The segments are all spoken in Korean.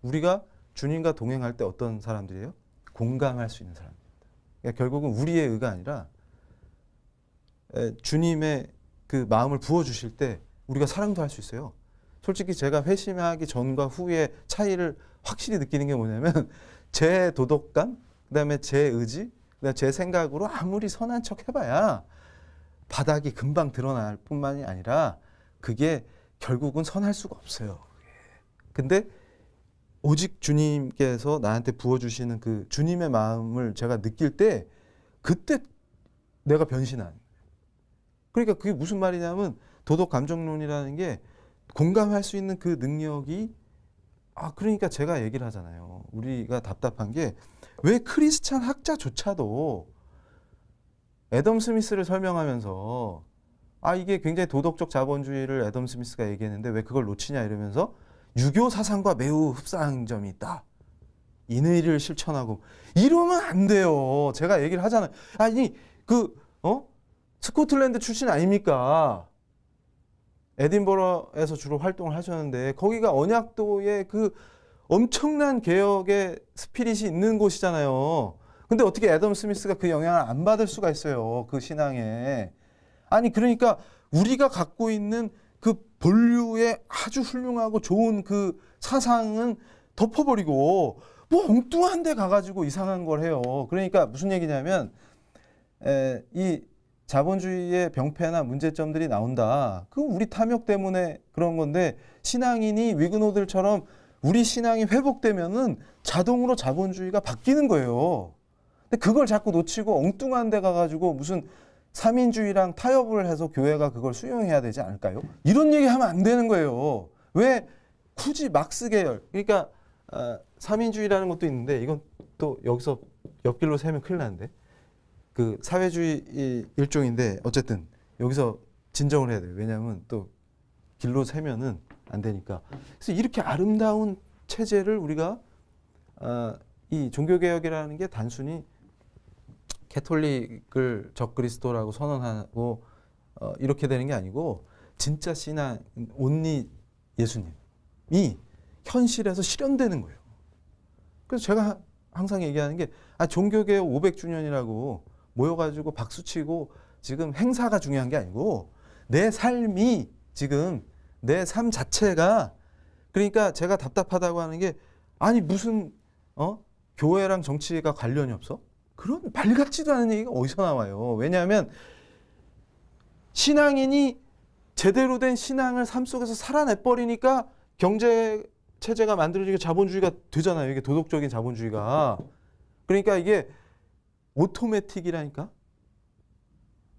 우리가 주님과 동행할 때 어떤 사람들이에요? 공감할 수 있는 사람입니다. 그러니까 결국은 우리의 의가 아니라 주님의 그 마음을 부어주실 때 우리가 사랑도 할 수 있어요. 솔직히 제가 회심하기 전과 후의 차이를 확실히 느끼는 게 뭐냐면 제 도덕감, 그다음에 제 의지, 그다음에 제 생각으로 아무리 선한 척 해봐야 바닥이 금방 드러날 뿐만이 아니라 그게 결국은 선할 수가 없어요. 근데 오직 주님께서 나한테 부어주시는 그 주님의 마음을 제가 느낄 때 그때 내가 변신한. 그러니까 그게 무슨 말이냐면 도덕 감정론이라는 게 공감할 수 있는 그 능력이 그러니까 제가 얘기를 하잖아요. 우리가 답답한 게 왜 크리스찬 학자조차도 애덤 스미스를 설명하면서 이게 굉장히 도덕적 자본주의를 애덤 스미스가 얘기했는데 왜 그걸 놓치냐 이러면서 유교 사상과 매우 흡사한 점이 있다. 인의를 실천하고 이러면 안 돼요. 제가 얘기를 하잖아요. 아니 스코틀랜드 출신 아닙니까? 에딘버러에서 주로 활동을 하셨는데 거기가 언약도의 그 엄청난 개혁의 스피릿이 있는 곳이잖아요. 근데 어떻게 애덤 스미스가 그 영향을 안 받을 수가 있어요. 그 신앙에. 아니 그러니까 우리가 갖고 있는 그 본류의 아주 훌륭하고 좋은 그 사상은 덮어버리고 뭐 엉뚱한 데 가가지고 이상한 걸 해요. 그러니까 무슨 얘기냐면 이 자본주의의 병폐나 문제점들이 나온다. 그 우리 탐욕 때문에 그런 건데 신앙인이 위그노들처럼 우리 신앙이 회복되면은 자동으로 자본주의가 바뀌는 거예요. 근데 그걸 자꾸 놓치고 엉뚱한 데 가가지고 무슨 삼인주의랑 타협을 해서 교회가 그걸 수용해야 되지 않을까요? 이런 얘기 하면 안 되는 거예요. 왜 굳이 막스 계열, 그러니까 삼인주의라는 것도 있는데 이건 또 여기서 옆길로 세면 큰일 나는데 그 사회주의 일종인데 어쨌든 여기서 진정을 해야 돼요. 왜냐하면 또 길로 세면은 안 되니까. 그래서 이렇게 아름다운 체제를 우리가 이 종교개혁이라는 게 단순히 캐톨릭을 적그리스도라고 선언하고 이렇게 되는 게 아니고 진짜 신앙 온리 예수님이 현실에서 실현되는 거예요. 그래서 제가 항상 얘기하는 게 종교개혁 500주년이라고 모여가지고 박수치고 지금 행사가 중요한 게 아니고 내 삶이 지금 내 삶 자체가 그러니까 제가 답답하다고 하는 게 무슨 교회랑 정치가 관련이 없어? 그런 말 같지도 않은 얘기가 어디서 나와요. 왜냐하면 신앙인이 제대로 된 신앙을 삶 속에서 살아내버리니까 경제 체제가 만들어지고 자본주의가 되잖아요. 이게 도덕적인 자본주의가. 그러니까 이게 오토매틱이라니까.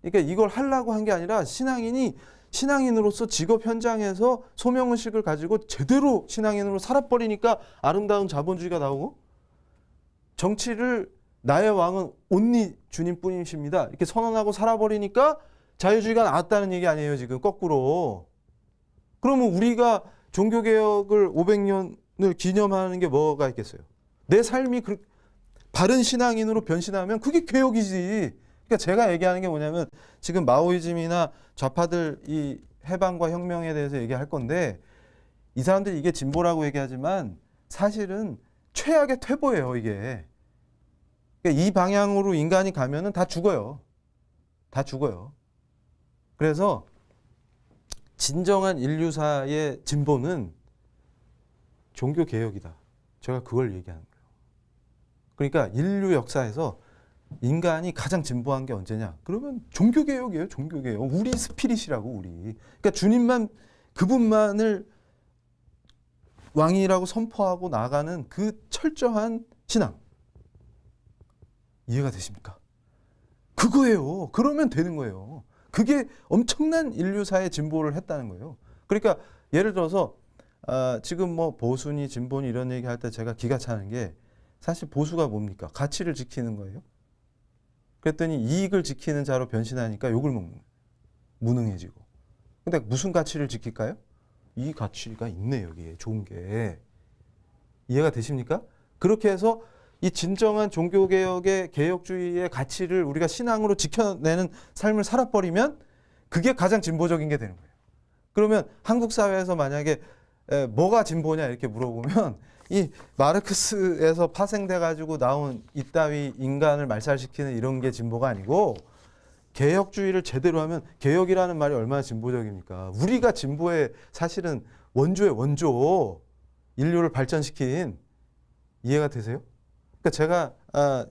그러니까 이걸 하려고 한 게 아니라 신앙인이 신앙인으로서 직업 현장에서 소명의식을 가지고 제대로 신앙인으로 살아버리니까 아름다운 자본주의가 나오고 정치를 나의 왕은 온리 주님뿐이십니다. 이렇게 선언하고 살아버리니까 자유주의가 나왔다는 얘기 아니에요. 지금 거꾸로. 그러면 우리가 종교개혁을 500년을 기념하는 게 뭐가 있겠어요? 내 삶이 바른 신앙인으로 변신하면 그게 개혁이지. 그러니까 제가 얘기하는 게 뭐냐면 지금 마오이즘이나 좌파들 이 해방과 혁명에 대해서 얘기할 건데 이 사람들이 이게 진보라고 얘기하지만 사실은 최악의 퇴보예요. 이게. 그러니까 이 방향으로 인간이 가면은 다 죽어요. 다 죽어요. 그래서 진정한 인류사의 진보는 종교개혁이다. 제가 그걸 얘기하는 거예요. 그러니까 인류 역사에서 인간이 가장 진보한 게 언제냐? 그러면 종교개혁이에요. 종교개혁. 우리 스피릿이라고 우리. 그러니까 주님만 그분만을 왕이라고 선포하고 나가는 그 철저한 신앙. 이해가 되십니까? 그거예요. 그러면 되는 거예요. 그게 엄청난 인류사의 진보를 했다는 거예요. 그러니까 예를 들어서 지금 뭐 보수니 진보니 이런 얘기할 때 제가 기가 차는 게 사실 보수가 뭡니까? 가치를 지키는 거예요. 그랬더니 이익을 지키는 자로 변신하니까 욕을 먹는 거예요. 무능해지고. 근데 무슨 가치를 지킬까요? 이 가치가 있네 여기에 좋은 게. 이해가 되십니까? 그렇게 해서 이 진정한 종교개혁의 개혁주의의 가치를 우리가 신앙으로 지켜내는 삶을 살아버리면 그게 가장 진보적인 게 되는 거예요. 그러면 한국 사회에서 만약에 뭐가 진보냐 이렇게 물어보면 이 마르크스에서 파생돼 가지고 나온 이따위 인간을 말살시키는 이런 게 진보가 아니고 개혁주의를 제대로 하면 개혁이라는 말이 얼마나 진보적입니까? 우리가 진보의 사실은 원조의 원조, 인류를 발전시킨 이해가 되세요? 그러니까 제가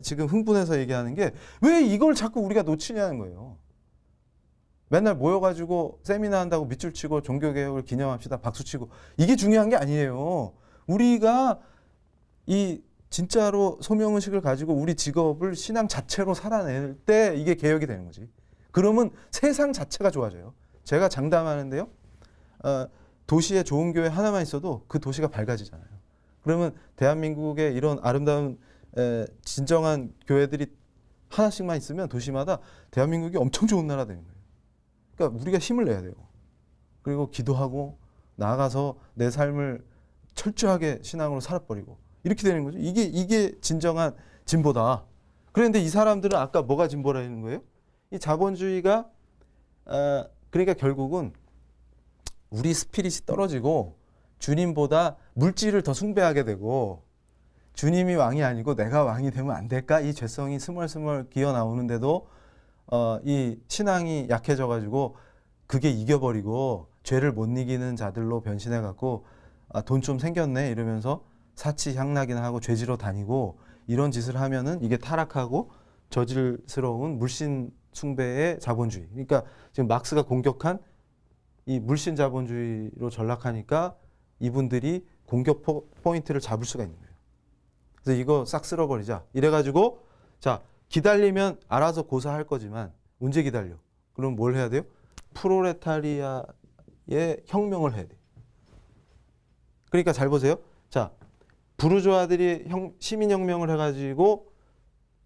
지금 흥분해서 얘기하는 게 왜 이걸 자꾸 우리가 놓치냐는 거예요. 맨날 모여가지고 세미나 한다고 밑줄 치고 종교개혁을 기념합시다 박수치고 이게 중요한 게 아니에요. 우리가 이 진짜로 소명의식을 가지고 우리 직업을 신앙 자체로 살아낼 때 이게 개혁이 되는 거지. 그러면 세상 자체가 좋아져요. 제가 장담하는데요. 도시에 좋은 교회 하나만 있어도 그 도시가 밝아지잖아요. 그러면 대한민국의 이런 아름다운 진정한 교회들이 하나씩만 있으면 도시마다 대한민국이 엄청 좋은 나라 되는 거예요. 그러니까 우리가 힘을 내야 돼요. 그리고 기도하고 나아가서 내 삶을 철저하게 신앙으로 살아버리고 이렇게 되는 거죠. 이게 진정한 진보다. 그런데 이 사람들은 아까 뭐가 진보라는 거예요? 이 자본주의가 그러니까 결국은 우리 스피릿이 떨어지고 주님보다 물질을 더 숭배하게 되고 주님이 왕이 아니고 내가 왕이 되면 안 될까? 이 죄성이 스멀스멀 기어 나오는데도 이 신앙이 약해져 가지고 그게 이겨버리고 죄를 못 이기는 자들로 변신해 갖고 돈 좀 생겼네 이러면서 사치 향락이나 하고 죄지러 다니고 이런 짓을 하면은 이게 타락하고 저질스러운 물신 숭배의 자본주의. 그러니까 지금 막스가 공격한 이 물신 자본주의로 전락하니까 이분들이 공격 포인트를 잡을 수가 있는 거예요. 그래서 이거 싹 쓸어버리자. 이래가지고 자 기다리면 알아서 고사할 거지만 언제 기다려? 그럼 뭘 해야 돼요? 프로레타리아의 혁명을 해야 돼. 그러니까 잘 보세요. 자 부르주아들이 시민혁명을 해가지고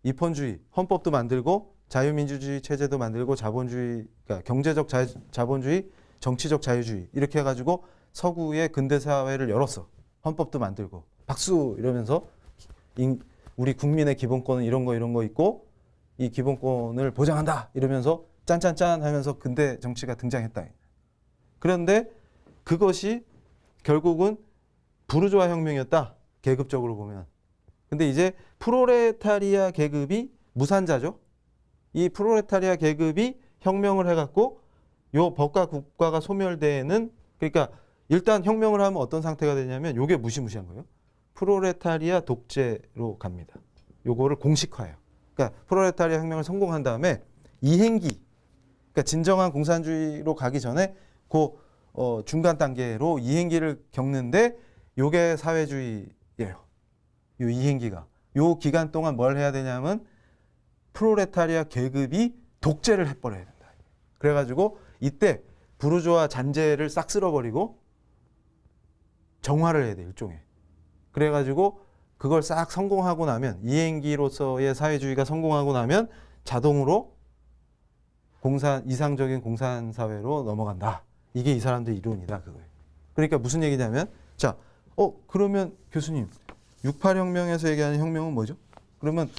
입헌주의, 헌법도 만들고 자유민주주의 체제도 만들고 자본주의, 그러니까 경제적 자본주의, 정치적 자유주의 이렇게 해가지고 서구의 근대사회를 열었어. 헌법도 만들고 박수 이러면서 우리 국민의 기본권은 이런 거 있고 이 기본권을 보장한다 이러면서 짠짠짠 하면서 근대 정치가 등장했다. 그런데 그것이 결국은 부르주아 혁명이었다. 계급적으로 보면. 근데 이제 프로레타리아 계급이 무산자죠. 이 프로레타리아 계급이 혁명을 해갖고 요 법과 국가가 소멸되는 그러니까 일단 혁명을 하면 어떤 상태가 되냐면 요게 무시무시한 거예요. 프로레타리아 독재로 갑니다. 요거를 공식화해요. 그러니까 프로레타리아 혁명을 성공한 다음에 이행기, 그러니까 진정한 공산주의로 가기 전에 그 중간 단계로 이행기를 겪는데 요게 사회주의예요. 요 이행기가. 요 기간 동안 뭘 해야 되냐면 프로레타리아 계급이 독재를 해버려야 된다. 그래가지고 이때 부르주아 잔재를 싹 쓸어버리고 정화를 해야 돼 일종의. 그래가지고 그걸 싹 성공하고 나면 이행기로서의 사회주의가 성공하고 나면 자동으로 이상적인 공산사회로 넘어간다. 이게 이 사람들의 이론이다 그거예요. 그러니까 무슨 얘기냐면 자, 그러면 교수님 68혁명에서 얘기하는 혁명은 뭐죠? 그러면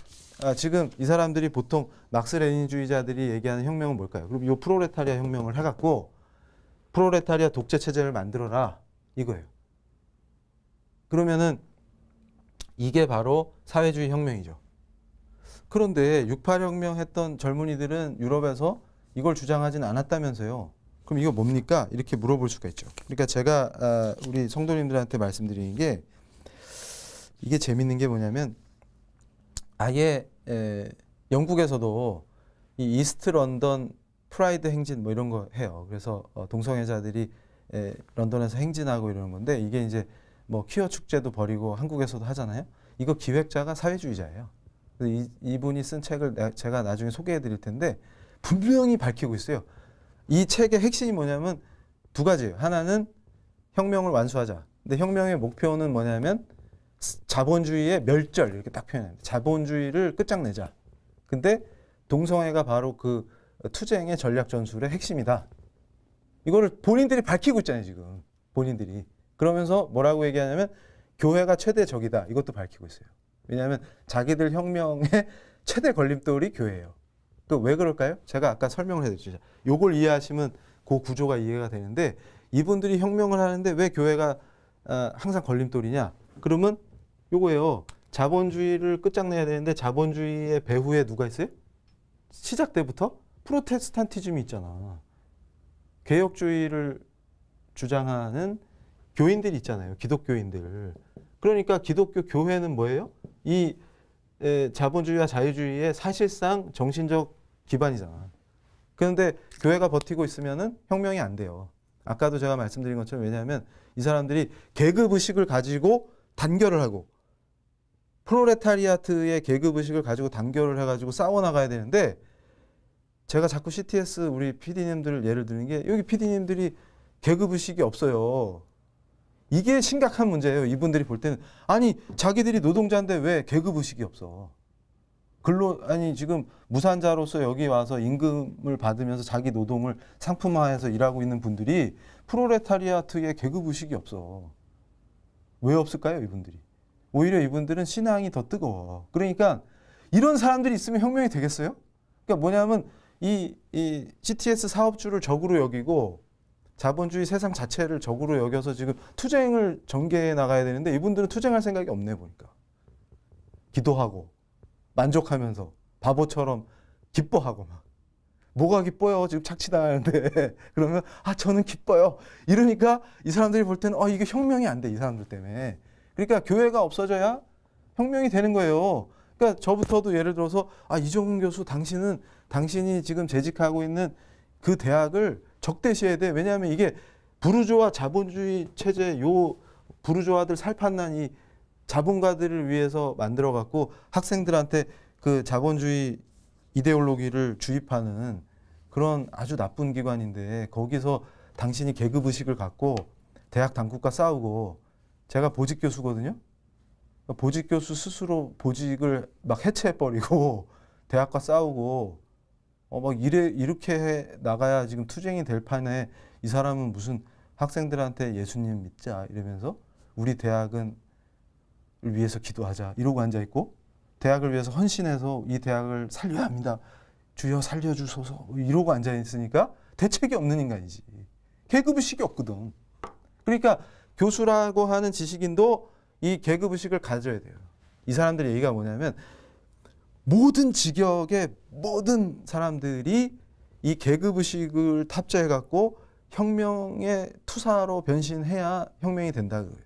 지금 이 사람들이 보통 막스 레닌주의자들이 얘기하는 혁명은 뭘까요? 그럼 이 프로레타리아 혁명을 해갖고 프로레타리아 독재 체제를 만들어라 이거예요. 그러면은 이게 바로 사회주의 혁명이죠. 그런데 68혁명 했던 젊은이들은 유럽에서 이걸 주장하진 않았다면서요. 그럼 이거 뭡니까? 이렇게 물어볼 수가 있죠. 그러니까 제가 우리 성도님들한테 말씀드리는 게 이게 재밌는 게 뭐냐면 아예 영국에서도 이 이스트 런던 프라이드 행진 뭐 이런 거 해요. 그래서 동성애자들이 런던에서 행진하고 이러는 건데 이게 이제 뭐 퀴어 축제도 벌이고 한국에서도 하잖아요. 이거 기획자가 사회주의자예요. 이분이 쓴 책을 제가 나중에 소개해 드릴 텐데 분명히 밝히고 있어요. 이 책의 핵심이 뭐냐면 두 가지예요. 하나는 혁명을 완수하자. 근데 혁명의 목표는 뭐냐면 자본주의의 멸절 이렇게 딱 표현합니다. 자본주의를 끝장내자. 근데 동성애가 바로 그 투쟁의 전략 전술의 핵심이다. 이거를 본인들이 밝히고 있잖아요, 지금. 본인들이. 그러면서 뭐라고 얘기하냐면 교회가 최대 적이다. 이것도 밝히고 있어요. 왜냐하면 자기들 혁명의 최대 걸림돌이 교회예요. 그 왜 그럴까요? 제가 아까 설명을 해드렸죠. 요걸 이해하시면 그 구조가 이해가 되는데 이분들이 혁명을 하는데 왜 교회가 항상 걸림돌이냐? 그러면 요거예요. 자본주의를 끝장내야 되는데 자본주의의 배후에 누가 있어요? 시작 때부터 프로테스탄티즘이 있잖아. 개혁주의를 주장하는 교인들이 있잖아요. 기독교인들. 그러니까 기독교 교회는 뭐예요? 이 자본주의와 자유주의의 사실상 정신적 기반이잖아. 그런데 교회가 버티고 있으면은 혁명이 안 돼요. 아까도 제가 말씀드린 것처럼 왜냐하면 이 사람들이 계급의식을 가지고 단결을 하고 프롤레타리아트의 계급의식을 가지고 단결을 해가지고 싸워나가야 되는데 제가 자꾸 CTS 우리 PD님들을 예를 드는 게 여기 PD님들이 계급의식이 없어요. 이게 심각한 문제예요. 이분들이 볼 때는 아니 자기들이 노동자인데 왜 계급의식이 없어. 아니 지금 무산자로서 여기 와서 임금을 받으면서 자기 노동을 상품화해서 일하고 있는 분들이 프롤레타리아트의 계급의식이 없어. 왜 없을까요? 이분들이. 오히려 이분들은 신앙이 더 뜨거워. 그러니까 이런 사람들이 있으면 혁명이 되겠어요? 그러니까 뭐냐면 이 CTS 사업주를 적으로 여기고 자본주의 세상 자체를 적으로 여겨서 지금 투쟁을 전개해 나가야 되는데 이분들은 투쟁할 생각이 없네 보니까. 기도하고 만족하면서 바보처럼 기뻐하고 막. 뭐가 기뻐요? 지금 착취당하는데. 그러면 저는 기뻐요. 이러니까 이 사람들이 볼 때는 이게 혁명이 안 돼. 이 사람들 때문에. 그러니까 교회가 없어져야 혁명이 되는 거예요. 그러니까 저부터도 예를 들어서 이종훈 교수 당신이 지금 재직하고 있는 그 대학을 적대시해야 돼. 왜냐하면 이게 부르주아 자본주의 체제 부르주아들 살판난 이 자본가들을 위해서 만들어 갖고 학생들한테 그 자본주의 이데올로기를 주입하는 그런 아주 나쁜 기관인데 거기서 당신이 계급의식을 갖고 대학 당국과 싸우고 제가 보직 교수거든요. 보직 교수 스스로 보직을 막 해체해버리고 대학과 싸우고 막 이렇게 해 나가야 지금 투쟁이 될 판에 이 사람은 무슨 학생들한테 예수님 믿자 이러면서 우리 대학은 위해서 기도하자 이러고 앉아있고 대학을 위해서 헌신해서 이 대학을 살려야 합니다. 주여 살려주소서 이러고 앉아있으니까 대책이 없는 인간이지. 계급의식이 없거든. 그러니까 교수라고 하는 지식인도 이 계급의식을 가져야 돼요. 이 사람들의 얘기가 뭐냐면 모든 직역의 모든 사람들이 이 계급의식을 탑재해갖고 혁명의 투사로 변신해야 혁명이 된다 그래요.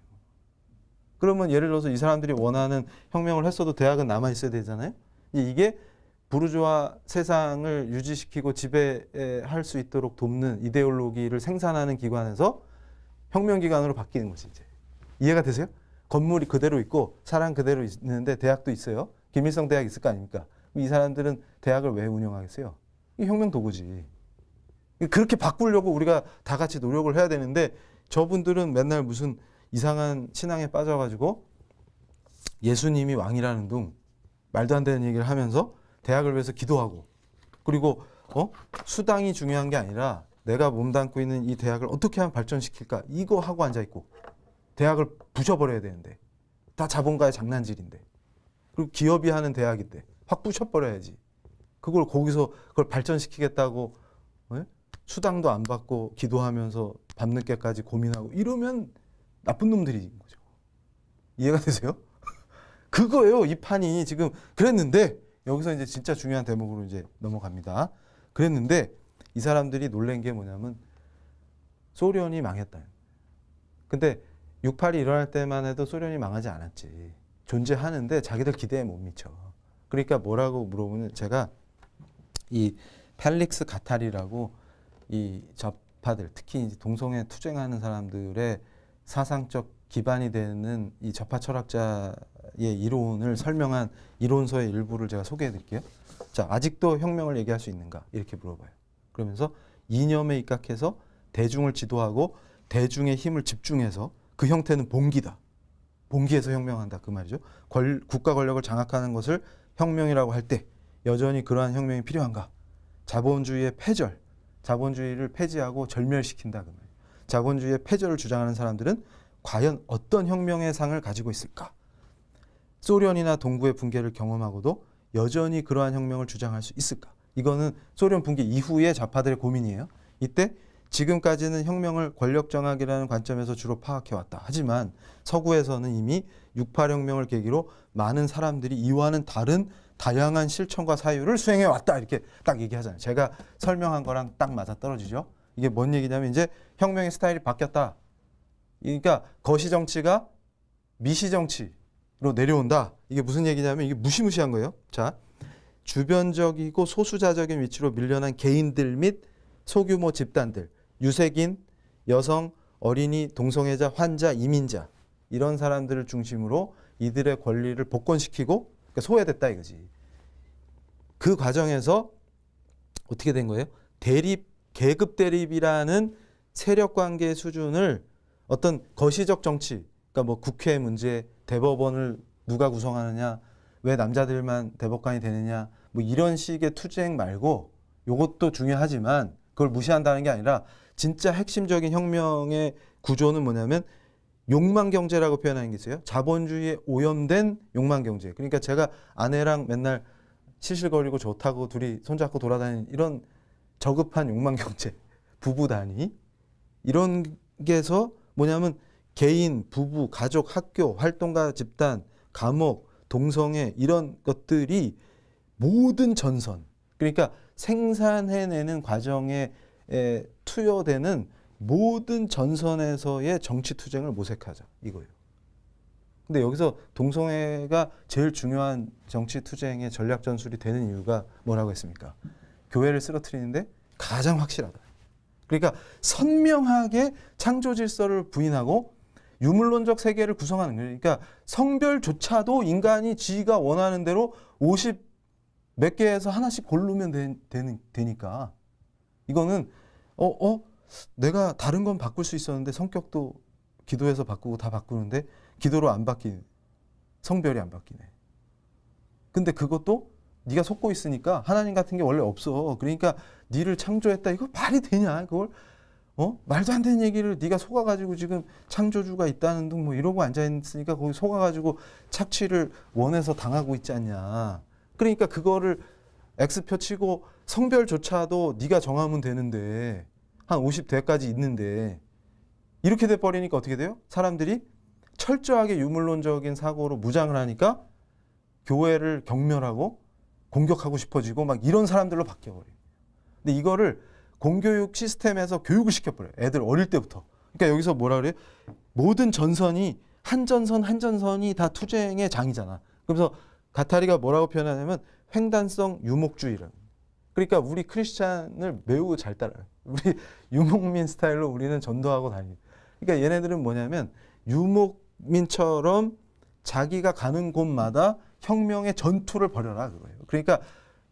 그러면 예를 들어서 이 사람들이 원하는 혁명을 했어도 대학은 남아있어야 되잖아요. 이게 부르주아 세상을 유지시키고 지배할 수 있도록 돕는 이데올로기를 생산하는 기관에서 혁명기관으로 바뀌는 거지 이제. 이해가 되세요? 건물이 그대로 있고 사람 그대로 있는데 대학도 있어요. 김일성 대학 있을 거 아닙니까? 이 사람들은 대학을 왜 운영하겠어요? 이게 혁명 도구지. 그렇게 바꾸려고 우리가 다 같이 노력을 해야 되는데 저분들은 맨날 무슨 이상한 신앙에 빠져가지고 예수님이 왕이라는 둥 말도 안 되는 얘기를 하면서 대학을 위해서 기도하고 그리고 수당이 중요한 게 아니라 내가 몸담고 있는 이 대학을 어떻게 하면 발전시킬까 이거 하고 앉아있고 대학을 부셔버려야 되는데 다 자본가의 장난질인데 그리고 기업이 하는 대학인데 확 부셔버려야지. 거기서 그걸 발전시키겠다고 수당도 안 받고 기도하면서 밤늦게까지 고민하고 이러면 나쁜 놈들인 거죠. 이해가 되세요? 그거예요. 이 판이 지금 그랬는데 여기서 이제 진짜 중요한 대목으로 이제 넘어갑니다. 그랬는데 이 사람들이 놀란 게 뭐냐면 소련이 망했다. 근데 6.8이 일어날 때만 해도 소련이 망하지 않았지. 존재하는데 자기들 기대에 못 미쳐. 그러니까 뭐라고 물어보면 제가 이 펠릭스 가탈이라고 이 좌파들 특히 이제 동성애 투쟁하는 사람들의 사상적 기반이 되는 이 좌파 철학자의 이론을 설명한 이론서의 일부를 제가 소개해 드릴게요. 자, 아직도 혁명을 얘기할 수 있는가? 이렇게 물어봐요. 그러면서 이념에 입각해서 대중을 지도하고 대중의 힘을 집중해서 그 형태는 봉기다. 봉기해서 혁명한다. 그 말이죠. 국가 권력을 장악하는 것을 혁명이라고 할 때 여전히 그러한 혁명이 필요한가? 자본주의의 패절, 자본주의를 폐지하고 절멸시킨다. 그 말이에요. 자본주의의 패절을 주장하는 사람들은 과연 어떤 혁명의 상을 가지고 있을까? 소련이나 동구의 붕괴를 경험하고도 여전히 그러한 혁명을 주장할 수 있을까? 이거는 소련 붕괴 이후의 좌파들의 고민이에요. 이때 지금까지는 혁명을 권력 정학이라는 관점에서 주로 파악해왔다. 하지만 서구에서는 이미 6.8혁명을 계기로 많은 사람들이 이와는 다른 다양한 실천과 사유를 수행해왔다. 이렇게 딱 얘기하잖아요. 제가 설명한 거랑 딱 맞아떨어지죠. 이게 뭔 얘기냐면 이제 혁명의 스타일이 바뀌었다. 그러니까 거시정치가 미시정치로 내려온다. 이게 무슨 얘기냐면 이게 무시무시한 거예요. 자, 주변적이고 소수자적인 위치로 밀려난 개인들 및 소규모 집단들, 유색인, 여성, 어린이, 동성애자, 환자, 이민자 이런 사람들을 중심으로 이들의 권리를 복권시키고 그러니까 소외됐다 이거지. 그 과정에서 어떻게 된 거예요? 계급 대립이라는 세력 관계 수준을 어떤 거시적 정치, 그러니까 뭐 국회 문제, 대법원을 누가 구성하느냐, 왜 남자들만 대법관이 되느냐, 뭐 이런 식의 투쟁 말고 이것도 중요하지만 그걸 무시한다는 게 아니라 진짜 핵심적인 혁명의 구조는 뭐냐면 욕망 경제라고 표현하는 게 있어요. 자본주의에 오염된 욕망 경제. 그러니까 제가 아내랑 맨날 실실거리고 좋다고 둘이 손잡고 돌아다니는 이런 저급한 욕망 경제, 부부 단위 이런 게서 뭐냐면 개인, 부부, 가족, 학교, 활동가 집단, 감옥, 동성애 이런 것들이 모든 전선 그러니까 생산해내는 과정에 투여되는 모든 전선에서의 정치 투쟁을 모색하자 이거예요. 근데 여기서 동성애가 제일 중요한 정치 투쟁의 전략 전술이 되는 이유가 뭐라고 했습니까? 교회를 쓰러뜨리는데 가장 확실하다. 그러니까 선명하게 창조 질서를 부인하고 유물론적 세계를 구성하는 거예요. 그러니까 성별조차도 인간이 지가 원하는 대로 50 몇 개에서 하나씩 고르면 되니까 이거는 내가 다른 건 바꿀 수 있었는데 성격도 기도해서 바꾸고 다 바꾸는데 기도로 안 바뀌네. 성별이 안 바뀌네. 근데 그것도 네가 속고 있으니까 하나님 같은 게 원래 없어. 그러니까 니를 창조했다. 이거 말이 되냐? 그걸 말도 안 되는 얘기를 네가 속아가지고 지금 창조주가 있다는 둥 뭐 이러고 앉아있으니까 거기 속아가지고 착취를 원해서 당하고 있지 않냐. 그러니까 그거를 X표 치고 성별조차도 네가 정하면 되는데 한 50대까지 있는데 이렇게 돼버리니까 어떻게 돼요? 사람들이 철저하게 유물론적인 사고로 무장을 하니까 교회를 경멸하고 공격하고 싶어지고 막 이런 사람들로 바뀌어버려요. 근데 이거를 공교육 시스템에서 교육을 시켜버려요. 애들 어릴 때부터. 그러니까 여기서 뭐라 그래요? 모든 전선이 한 전선 한 전선이 다 투쟁의 장이잖아. 그래서 가타리가 뭐라고 표현하냐면 횡단성 유목주의를. 그러니까 우리 크리스찬을 매우 잘 따라요. 우리 유목민 스타일로 우리는 전도하고 다니고. 그러니까 얘네들은 뭐냐면 유목민처럼 자기가 가는 곳마다 혁명의 전투를 벌여라 그거예요. 그러니까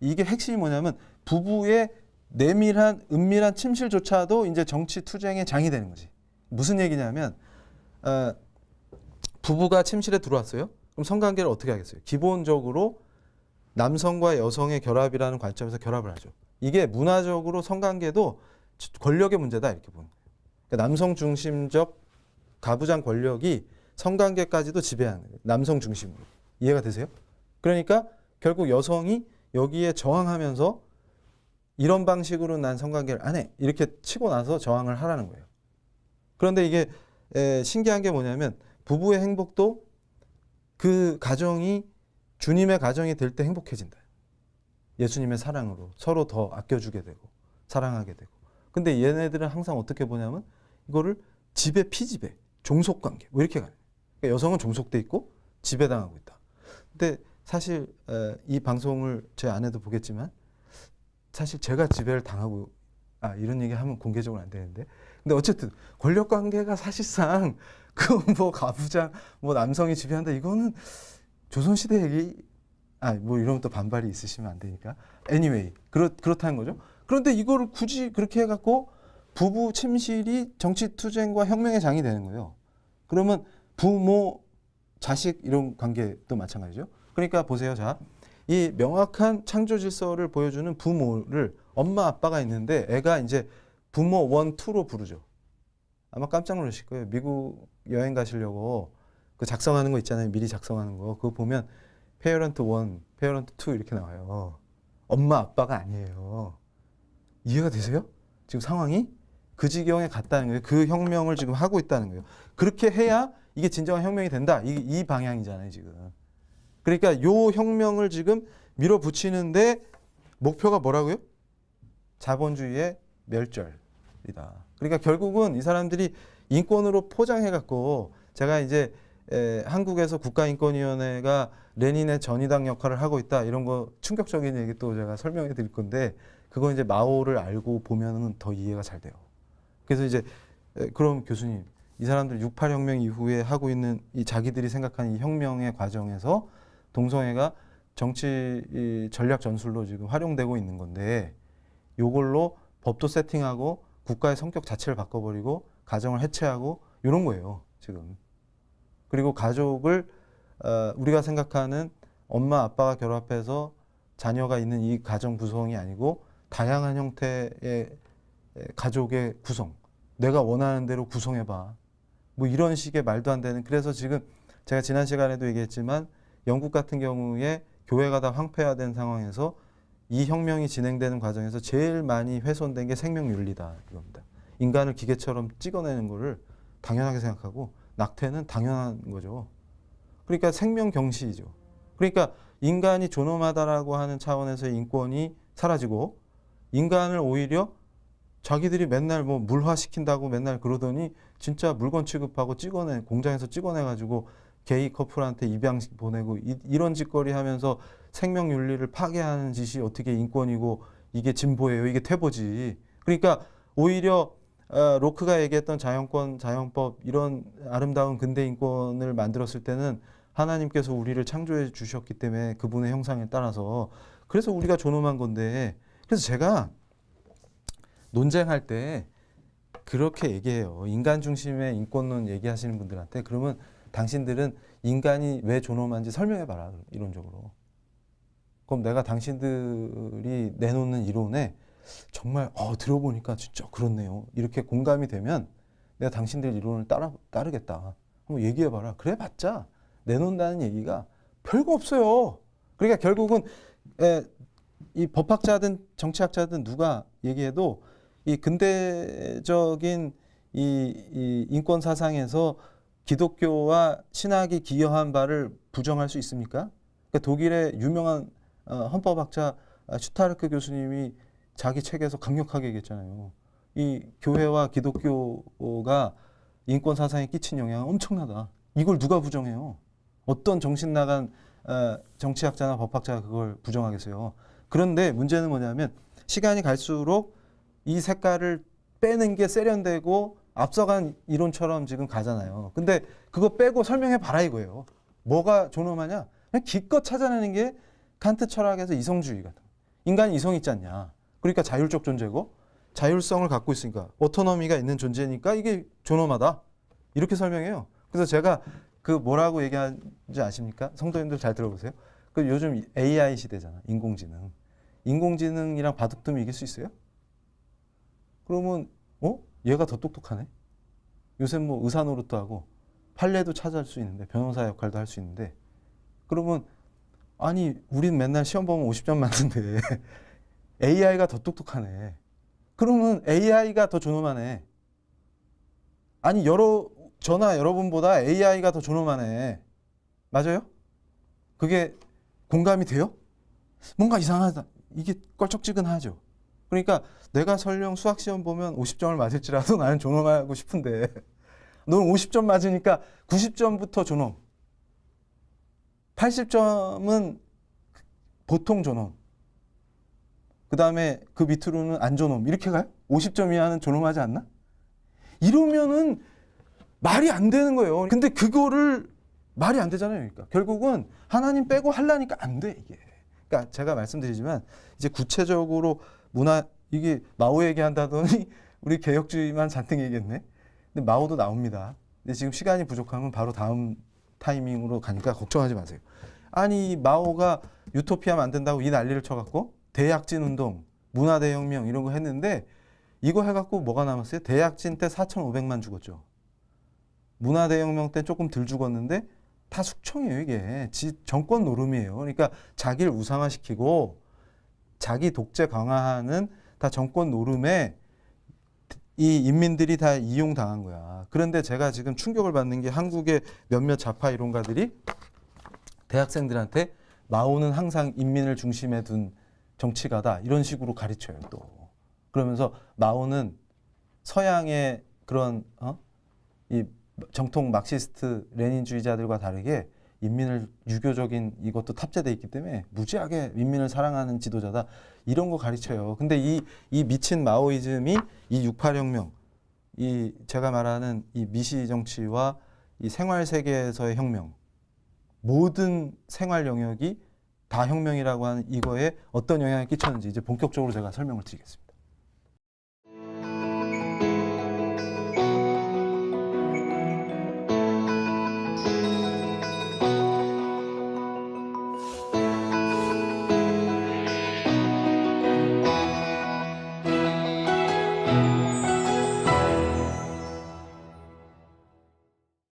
이게 핵심이 뭐냐면 부부의 내밀한 은밀한 침실조차도 이제 정치 투쟁의 장이 되는 거지. 무슨 얘기냐면 부부가 침실에 들어왔어요. 그럼 성관계를 어떻게 하겠어요? 기본적으로 남성과 여성의 결합이라는 관점에서 결합을 하죠. 이게 문화적으로 성관계도 권력의 문제다 이렇게 보는 거예요. 그러니까 남성 중심적 가부장 권력이 성관계까지도 지배하는 거예요. 남성 중심으로. 이해가 되세요? 그러니까 결국 여성이 여기에 저항하면서 이런 방식으로 난 성관계를 안 해. 이렇게 치고 나서 저항을 하라는 거예요. 그런데 이게 신기한 게 뭐냐면 부부의 행복도 그 가정이 주님의 가정이 될 때 행복해진다. 예수님의 사랑으로 서로 더 아껴주게 되고 사랑하게 되고. 근데 얘네들은 항상 어떻게 보냐면 이거를 지배 피지배, 종속관계 뭐 이렇게 가요. 그러니까 여성은 종속돼 있고 지배당하고 있다. 근데 사실 이 방송을 제 아내도 보겠지만 사실 제가 지배를 당하고 이런 얘기 하면 공개적으로 안 되는데 근데 어쨌든 권력 관계가 사실상 그 뭐 가부장 뭐 남성이 지배한다 이거는 조선시대 얘기 뭐 이러면 또 반발이 있으시면 안 되니까 anyway 그렇다는 거죠. 그런데 이거를 굳이 그렇게 해갖고 부부 침실이 정치 투쟁과 혁명의 장이 되는 거예요. 그러면 부모 자식 이런 관계도 마찬가지죠. 그러니까 보세요. 자, 이 명확한 창조 질서를 보여주는 부모를 엄마 아빠가 있는데 애가 이제 부모 1, 2로 부르죠. 아마 깜짝 놀라실 거예요. 미국 여행 가시려고 그 작성하는 거 있잖아요. 미리 작성하는 거. 그거 보면 페어런트 1, 페어런트 2 이렇게 나와요. 엄마 아빠가 아니에요. 이해가 되세요? 지금 상황이? 그 지경에 갔다는 거예요. 그 혁명을 지금 하고 있다는 거예요. 그렇게 해야 이게 진정한 혁명이 된다. 이 방향이잖아요, 지금. 그러니까 요 혁명을 지금 밀어붙이는데 목표가 뭐라고요? 자본주의의 멸절이다. 그러니까 결국은 이 사람들이 인권으로 포장해갖고 제가 이제 한국에서 국가인권위원회가 레닌의 전위당 역할을 하고 있다 이런 거 충격적인 얘기 또 제가 설명해 드릴 건데 그거 이제 마오를 알고 보면은 더 이해가 잘 돼요. 그래서 이제 그럼 교수님 이 사람들 6.8 혁명 이후에 하고 있는 이 자기들이 생각하는 이 혁명의 과정에서 동성애가 정치 이 전략 전술로 지금 활용되고 있는 건데 요걸로 법도 세팅하고 국가의 성격 자체를 바꿔버리고 가정을 해체하고 이런 거예요 지금. 그리고 가족을 우리가 생각하는 엄마 아빠가 결합해서 자녀가 있는 이 가정 구성이 아니고 다양한 형태의 가족의 구성 내가 원하는 대로 구성해봐 뭐 이런 식의 말도 안 되는. 그래서 지금 제가 지난 시간에도 얘기했지만 영국 같은 경우에 교회가 다 황폐화된 상황에서 이 혁명이 진행되는 과정에서 제일 많이 훼손된 게 생명윤리다 이겁니다. 인간을 기계처럼 찍어내는 거를 당연하게 생각하고 낙태는 당연한 거죠. 그러니까 생명경시이죠. 그러니까 인간이 존엄하다라고 하는 차원에서의 인권이 사라지고 인간을 오히려 자기들이 맨날 뭐 물화시킨다고 맨날 그러더니 진짜 물건 취급하고 공장에서 찍어내가지고 게이 커플한테 입양식 보내고 이런 짓거리 하면서 생명윤리를 파괴하는 짓이 어떻게 인권이고 이게 진보예요. 이게 퇴보지. 그러니까 오히려 로크가 얘기했던 자연권, 자연법 이런 아름다운 근대 인권을 만들었을 때는 하나님께서 우리를 창조해 주셨기 때문에 그분의 형상에 따라서 그래서 우리가 존엄한 건데 그래서 제가 논쟁할 때 그렇게 얘기해요. 인간 중심의 인권론 얘기하시는 분들한테 그러면 당신들은 인간이 왜 존엄한지 설명해봐라 이론적으로. 그럼 내가 당신들이 내놓는 이론에 정말 들어보니까 진짜 그렇네요. 이렇게 공감이 되면 내가 당신들 이론을 따르겠다. 한번 얘기해봐라. 그래 봤자 내놓는다는 얘기가 별거 없어요. 그러니까 결국은 이 법학자든 정치학자든 누가 얘기해도 이 근대적인 이 인권 사상에서 기독교와 신학이 기여한 바를 부정할 수 있습니까? 그러니까 독일의 유명한 헌법학자 슈타르크 교수님이 자기 책에서 강력하게 얘기했잖아요. 이 교회와 기독교가 인권 사상에 끼친 영향은 엄청나다. 이걸 누가 부정해요? 어떤 정신 나간 정치학자나 법학자가 그걸 부정하겠어요. 그런데 문제는 뭐냐면 시간이 갈수록 이 색깔을 빼는 게 세련되고 앞서간 이론처럼 지금 가잖아요. 근데 그거 빼고 설명해 봐라 이거예요. 뭐가 존엄하냐? 그냥 기껏 찾아내는 게 칸트 철학에서 이성주의 같은. 인간이 이성이 있지 않냐? 그러니까 자율적 존재고 자율성을 갖고 있으니까 오토노미가 있는 존재니까 이게 존엄하다. 이렇게 설명해요. 그래서 제가 그 뭐라고 얘기하는지 아십니까? 성도님들 잘 들어보세요. 그 요즘 AI 시대잖아. 인공지능. 인공지능이랑 바둑두면 이길 수 있어요? 그러면 얘가 더 똑똑하네. 요새 뭐 의사 노릇도 하고 판례도 찾아할 수 있는데 변호사 역할도 할 수 있는데 그러면 아니 우린 맨날 시험 보면 50점 맞는데 AI가 더 똑똑하네. 그러면 AI가 더 존엄하네. 아니 저나 여러분보다 AI가 더 존엄하네. 맞아요? 그게 공감이 돼요? 뭔가 이상하다. 이게 껄쩍지근하죠. 그러니까 내가 설령 수학시험 보면 50점을 맞을지라도 나는 존엄하고 싶은데 너는 50점 맞으니까 90점부터 존엄. 80점은 보통 존엄. 그 다음에 그 밑으로는 안 존엄. 이렇게 가요? 50점 이하는 존엄하지 않나? 이러면은 말이 안 되는 거예요. 근데 그거를 말이 안 되잖아요. 그러니까 결국은 하나님 빼고 하려니까 안 돼, 이게. 그러니까 제가 말씀드리지만 이제 구체적으로 이게 마오 얘기한다더니 우리 개혁주의만 잔뜩 얘기했네. 근데 마오도 나옵니다. 근데 지금 시간이 부족하면 바로 다음 타이밍으로 가니까 걱정하지 마세요. 아니 마오가 유토피아 만든다고 이 난리를 쳐갖고 대약진 운동, 문화대혁명 이런 거 했는데 이거 해갖고 뭐가 남았어요? 대약진 때 4,500만 죽었죠. 문화대혁명 때 조금 덜 죽었는데 다 숙청이에요 이게. 정권 노름이에요. 그러니까 자기를 우상화시키고 자기 독재 강화하는 다 정권 노름에 이 인민들이 다 이용당한 거야. 그런데 제가 지금 충격을 받는 게 한국의 몇몇 좌파 이론가들이 대학생들한테 마오는 항상 인민을 중심에 둔 정치가다 이런 식으로 가르쳐요 또. 그러면서 마오는 서양의 그런 이 정통 마크시스트 레닌주의자들과 다르게 인민을 유교적인 이것도 탑재돼 있기 때문에 무지하게 인민을 사랑하는 지도자다 이런 거 가르쳐요. 근데 이 미친 마오이즘이 이 68혁명, 이 제가 말하는 이 미시 정치와 이 생활 세계에서의 혁명, 모든 생활 영역이 다 혁명이라고 하는 이거에 어떤 영향을 끼쳤는지 이제 본격적으로 제가 설명을 드리겠습니다.